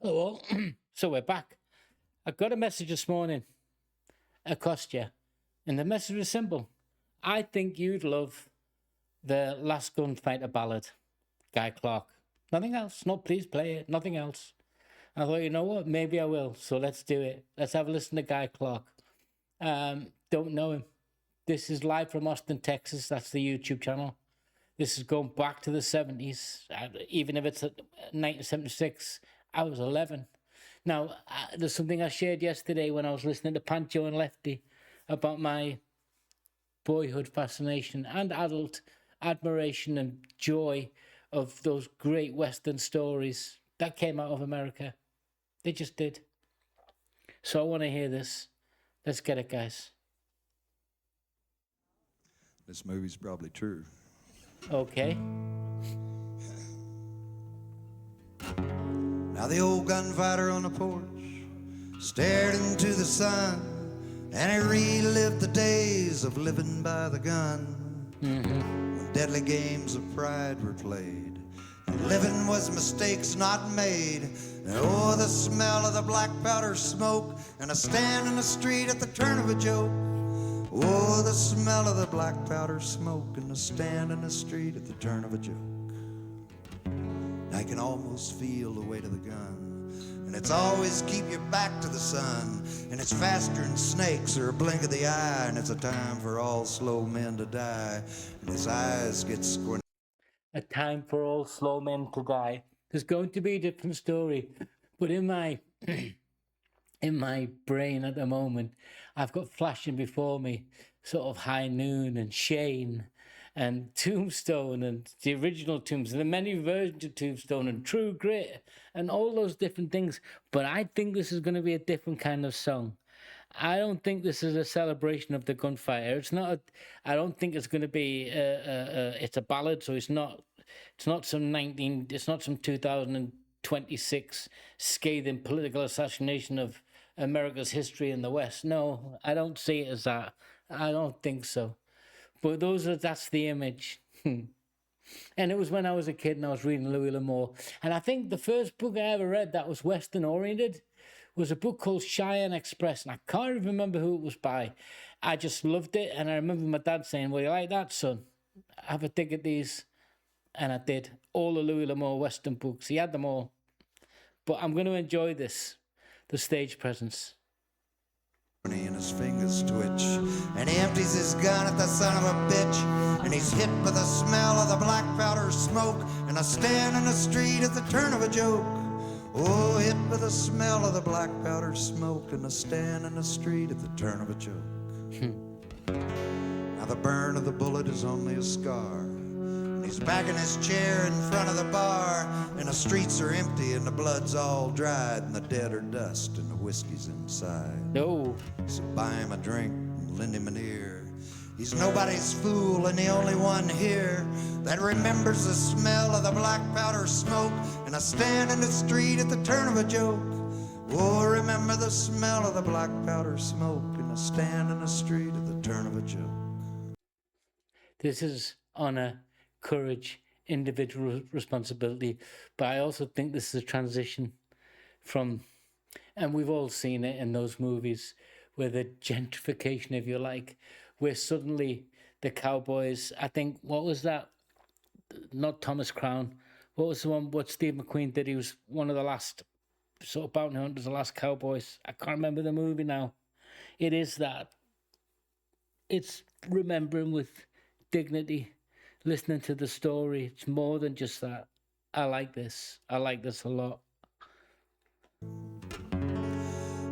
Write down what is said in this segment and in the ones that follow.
Oh, well, so we're back. I got a message this morning across you, and the message was simple. I think you'd love the Last Gunfighter Ballad, Guy Clark. Nothing else. No, please play it. Nothing else. I thought, you know what? Maybe I will. So let's do it. Let's have a listen to Guy Clark. Don't know him. This is live from Austin, Texas. That's the YouTube channel. This is going back to the 70s. Even if it's 1976, I was 11. Now, there's something I shared yesterday when I was listening to Pancho and Lefty about my boyhood fascination and adult admiration and joy of those great Western stories that came out of America. They just did. So I want to hear this. Let's get it, guys. This movie's probably true. Okay. Now the old gunfighter on the porch stared into the sun, and he relived the days of living by the gun. When deadly games of pride were played, and living was mistakes not made. And oh, the smell of the black powder smoke, and a stand in the street at the turn of a joke. Oh, the smell of the black powder smoke, and a stand in the street at the turn of a joke. I can almost feel the weight of the gun, and it's always keep your back to the sun, and it's faster than snakes or a blink of the eye, and it's a time for all slow men to die, and his eyes get squinted. A time for all slow men to die. There's going to be a different story, but in my in my brain at the moment, I've got flashing before me sort of High Noon and Shane and Tombstone and the original Tombstone, the many versions of Tombstone and True Grit and all those different things. But I think this is going to be a different kind of song. I don't think this is a celebration of the gunfighter. It's not. I don't think it's going to be. It's a ballad, so it's not. It's not some 19. It's not some 2026 scathing political assassination of America's history in the West. No, I don't see it as that. I don't think so. But that's the image. And it was when I was a kid and I was reading Louis L'Amour. And I think the first book I ever read that was Western oriented was a book called Cheyenne Express. And I can't even remember who it was by. I just loved it. And I remember my dad saying, well, you like that, son? Have a dig at these. And I did. All the Louis L'Amour Western books. He had them all. But I'm going to enjoy this. The stage presence. And his fingers twitch, and he empties his gun at the son of a bitch, and he's hit by the smell of the black powder smoke, and I stand in the street at the turn of a joke. Oh, hit by the smell of the black powder smoke, and I stand in the street at the turn of a joke. Now the burn of the bullet is only a scar, and he's back in his chair in front of the bar, and the streets are empty and the blood's all dried, and the dead are dust and the whiskey's inside. No. So buy him a drink and lend him an ear. He's nobody's fool and the only one here that remembers the smell of the black powder smoke, and I stand in the street at the turn of a joke. Oh, remember the smell of the black powder smoke, and I stand in the street at the turn of a joke. This is honor, courage, individual responsibility, but I also think this is a transition from, and we've all seen it in those movies, where the gentrification, if you like, where suddenly the cowboys, I think, what was that? Not Thomas Crown. What was the one what Steve McQueen did? He was one of the last sort of bounty hunters, the last cowboys. I can't remember the movie now. It is that. It's remembering with dignity, listening to the story. It's more than just that. I like this. I like this a lot.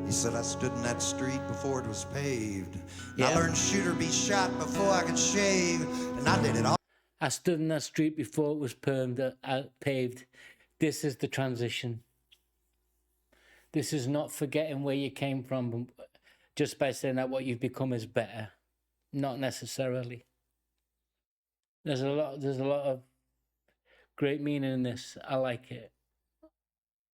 He said, I stood in that street before it was paved. Yeah. I learned shoot or be shot before I could shave, and I did it all. I stood in that street before it was paved. This is the transition. This is not forgetting where you came from just by saying that what you've become is better. Not necessarily. There's a lot of great meaning in this. I like it.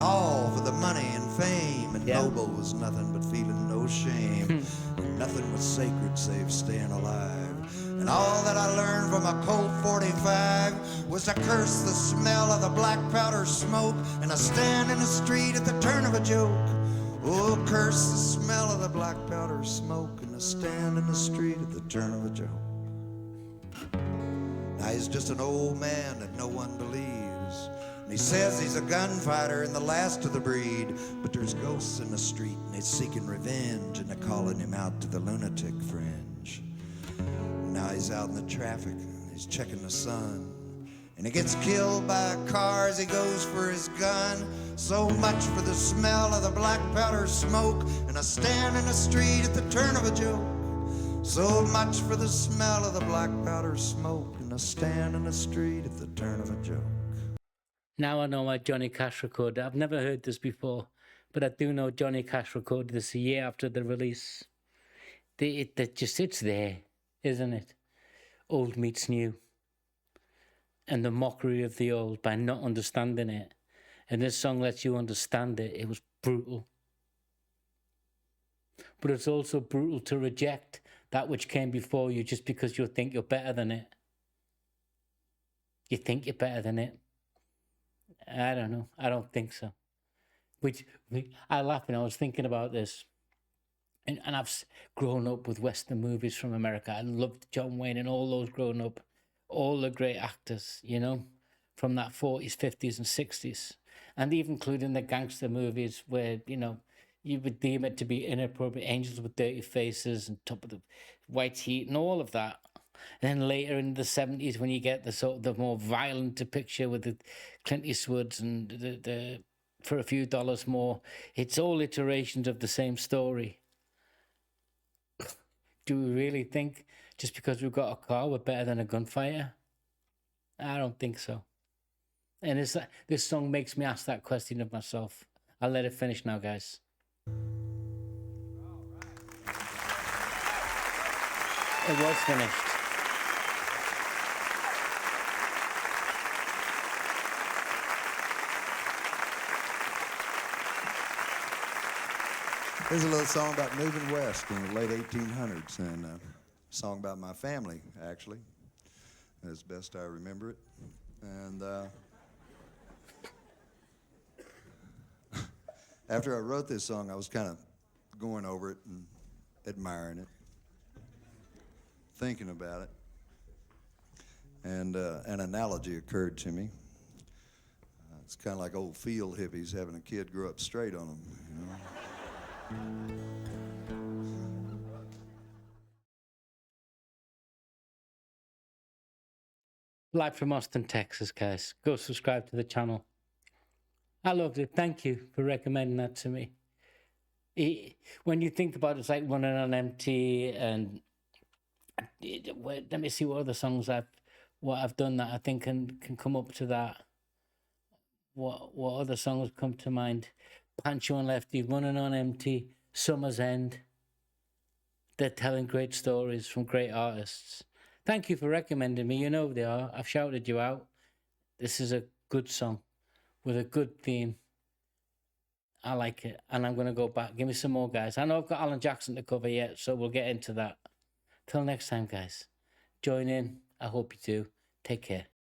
All for the money and fame, and Yeah. noble was nothing but feeling no shame. And nothing was sacred save staying alive. And And all that I learned from a Colt 45 was to curse the smell of the black powder smoke and a stand in the street at the turn of a joke. Oh, curse the smell of the black powder smoke and a stand in the street at the turn of a joke. Now he's just an old man that no one believes. And he says he's a gunfighter and the last of the breed. But there's ghosts in the street and he's seeking revenge and they're calling him out to the lunatic fringe. And now he's out in the traffic and he's checking the sun. And he gets killed by a car as he goes for his gun. So much for the smell of the black powder smoke and a stand in the street at the turn of a joke. So much for the smell of the black powder smoke and a stand in the street at the turn of a joke. Now I know why Johnny Cash recorded. I've never heard this before, but I do know Johnny Cash recorded this a year after the release. It's there, isn't it? Old meets new. And the mockery of the old by not understanding it. And this song lets you understand it. It was brutal. But it's also brutal to reject that which came before you just because you think you're better than it. You think you're better than it. I don't know. I don't think so. I laugh when I was thinking about this. And I've grown up with Western movies from America. I loved John Wayne and all those growing up. All the great actors, you know, from that 40s, 50s and 60s. And even including the gangster movies where, you know, you would deem it to be inappropriate. Angels with Dirty Faces and Top of the White Heat and all of that. And then later in the 70s when you get the sort of the more violent depiction with the Clint Eastwoods and the For a Few Dollars More, it's all iterations of the same story. Do we really think just because we've got a car we're better than a gunfighter? I don't think so. And this song makes me ask that question of myself. I'll let it finish now, guys. It was finished. Here's a little song about moving west in the late 1800s, and a song about my family, actually, as best I remember it. And after I wrote this song, I was kind of going over it and admiring it, thinking about it, and an analogy occurred to me. It's kind of like old field hippies having a kid grow up straight on them, you know? Live from Austin, Texas, guys. Go subscribe to the channel. I loved it. Thank you for recommending that to me. When you think about it, it's like Running on Empty and let me see what other songs I've done that I think can come up to that. What other songs come to mind? Pancho and Lefty, Running on Empty, Summer's End. They're telling great stories from great artists. Thank you for recommending me. You know they are. I've shouted you out. This is a good song with a good theme. I like it. And I'm going to go back. Give me some more, guys. I know I've got Alan Jackson to cover yet, so we'll get into that. Till next time, guys. Join in. I hope you do. Take care.